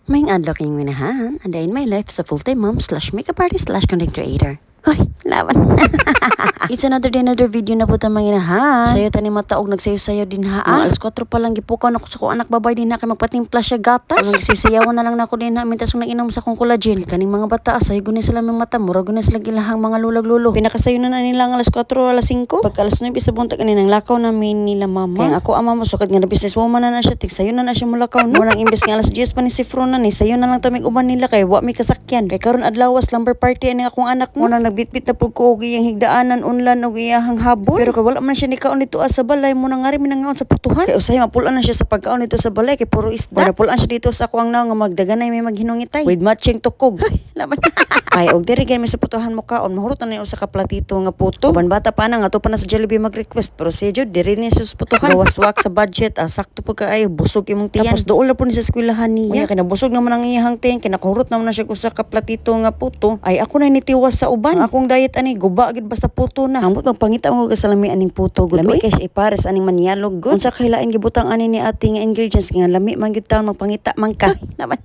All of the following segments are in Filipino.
May adlaw kayong minahan, and in my life sa full-time mom slash makeup artist slash content creator. Hoy, laban. It's another day, another video na po tamang inahan. Sayo tani mataog nagsayo-sayo din haan. Alas 4 pa lang gipukaw na ko sa ko anak babay din na kay magpatimpla siya gatas. Ang nagsayawan na lang na ako din na mintas kong nag-inom sa kong collagen. Kaning mga bata sayo gunin sila ng mata, mura gunin sila ilahang mga lulag-lulo. Pinakasayo na nila ang alas 4 alas 5. Pagka alas 9 sa buntag kaninang lakaw namin nila mama. Kaya ako ama mo sukad nga na business woman na siya, tigsayo na siya mulakaw no. Murang imbes nga alas 10 pa ni si Frona ni sayo na lang tamig uban nila kay wa mi kasakyan. Kay karon adlaw slumber party ani akong anak mo. Muna nagbitbit na pug ko og iyang higdaanan unlan og iyang habol. Pero kay wala man siya ni kaon dito sa balay mo nang ngari minangaon sa putuhan. Kay usay mapulan na siya sa pagkaon dito sa balay kay puro isda. Wala pulan siya dito sa kuang naong nga magdaganay may maghinungitay with matching tukog. Laban. Ay og diri gay may sa putuhan mo kaon mahurot na usa ka platito nga puto. Uban bata pa na nga to pa na sa Jollibee mag-request pero si Jud diri ni sa putuhan. Gawaswak sa budget sakto pag kaayo busog imong tiyan. Tapos dool na po ni sa eskwelahan niya. Kay nabusog naman ang iyang tiyan kay nakahurot naman na siya usa ka platito nga puto. Ay ako na nitiwas sa uban. Ang akong diet ani guba gid basta puto na. Ambot magpangita mo ka sa lami aning puto gud. Lami kay siya ipares aning manyalog gud. Unsa kay lain gibutang ani ni ating ingredients nga lami man gid taon magpangita man ka. Naman.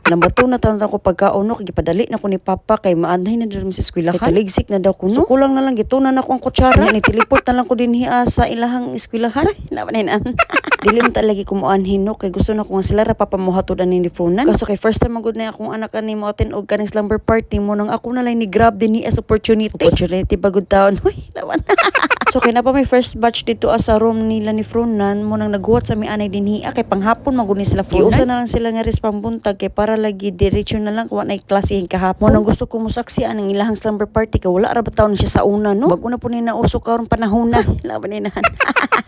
Lambato na taon ako pagkaon no kay gipadali na ko ni papa kay maanhay na diri sa eskwelahan. Kay taligsik na daw ko no. So kulang na lang gitunan na ko ang kutsara. Ni tilipot na lang ko dinhi sa ilahang eskwelahan. Laban na. Dili mo talagi ko mo anhin no kay gusto na ko nga sila ra papamuhatod ani ni Fronan. Kaso kay first time magud na akong anak ani mo attend og kaning slumber party mo nang ako na lang ni grab din ni as opportunity. Opportunity pagud taon. Hoy, lawan. So kay na pa may first batch dito sa room nila ni Fronan mo nang naghuwat sa mi anay dinhi kay panghapon magud ni sila Fronan. Iusa na lang sila nga res pambuntag kay para lagi diretso na lang kuha na klase kahapon. Mo nang gusto ko musaksi anang ilahang slumber party kay wala ra ba taon siya sa una no. Bag una po ni nauso karon panahon na. Laban ni nahan.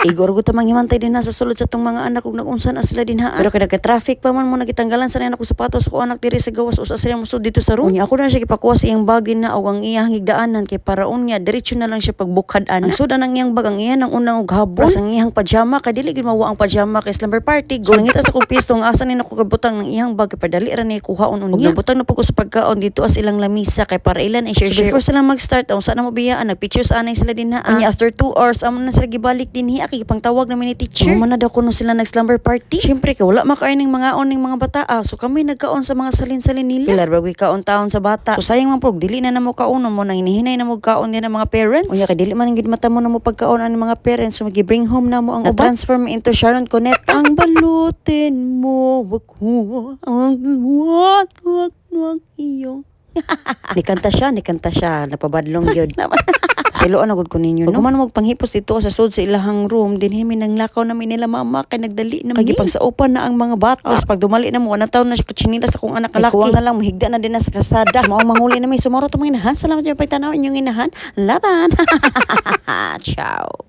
Igor gud ta manghimantay din na sa sulod sa tong mga anak ug nagunsa na sila din ha. Pero kay nagka-traffic pa man mo nagitanggalan sa anak ko sapatos ko anak diri sa gawas usa sila musud dito sa room. Unya ako na siya gipakuha sa iyang bag na og ang iyang higdaanan kay paraon niya diretso na lang siya pagbukad ana. Ang sudan ang iyang bag ang iyan ang unang og habon. Plus ang iyang pajama kay dili gid mawa ang pajama kay slumber party. Gulangita sa kong pisto nga asa ni nako kabutang ng iyang bag kay padali ra ni kuhaon unya. Nabutang na pug ko sa pagkaon dito as ilang lamisa kay para ilan ay share. So before sila mag-start unsa na mo biyaan nagpictures anay sila din ha. Unya after 2 hours amo na sila gibalik din hi kay pangtawag na ni teacher. Man na daw kuno sila nag-slumber party. Syempre kay wala makaay ning mga oning mga bata. So kami nagkaon sa mga salin-salin nila. Pilar bagay kaon taon sa bata. So sayang man pug dili na namo kauno mo nang hinihinay na mo kaon din ang mga parents. Unya kay dili man gid mata mo na mo pagkaon ang mga parents so magi-bring home na mo ang transform into Sharon Cuneta. Ang balutin mo wag ang wag iyo. Nikanta siya, napabadlong gyud. Siloan agud ko ninyo no. Pag man magpanghipos dito sa sud sa ilahang room dinhi mi nang lakaw namin nila mama kay nagdali na mi. Kay pagsaupan na ang mga bata. Tapos pag dumali na mo anang taon na siya kachinila sa kong anak kalaki. Kuwang na lang mahigda na din na sa kasada. Mao manguli na mi sumaro to mga inahan. Salamat sa pagtanaw inyong inahan. Laban. Ciao.